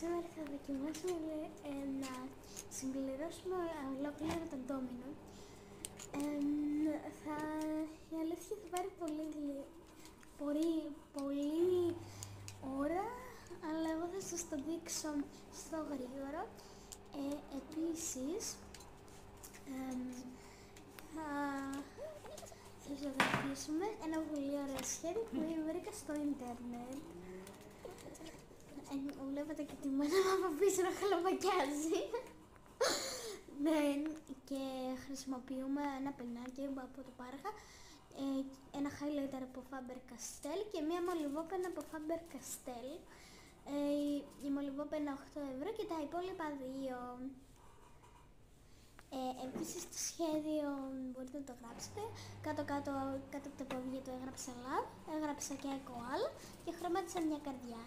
σήμερα θα δοκιμάσουμε να συμπληρώσουμε ολόκληρο τον ντόμινο. Η αλήθεια θα πάρει πολύ ώρα, αλλά εγώ θα σας το δείξω στο γρήγορο. Επίσης, θα ζωγραφίσουμε ένα πολύ ωραίο σχέδιο που βρήκα στο ίντερνετ. Βλέπετε και τη μάνα μου από πίσω να χαλαμακιάζει. Ναι, και χρησιμοποιούμε ένα πινάκι από το Πάραχα, ένα highlighter από Faber-Castell και μία μολυβόπαινα από Faber-Castell. Η μολυβόπαινα 8 ευρώ και τα υπόλοιπα 2. Επίσης το σχέδιο μπορείτε να το γράψετε. Κάτω από τα πόδια το έγραψα love, έγραψα και koala και χρωμάτισα μια καρδιά.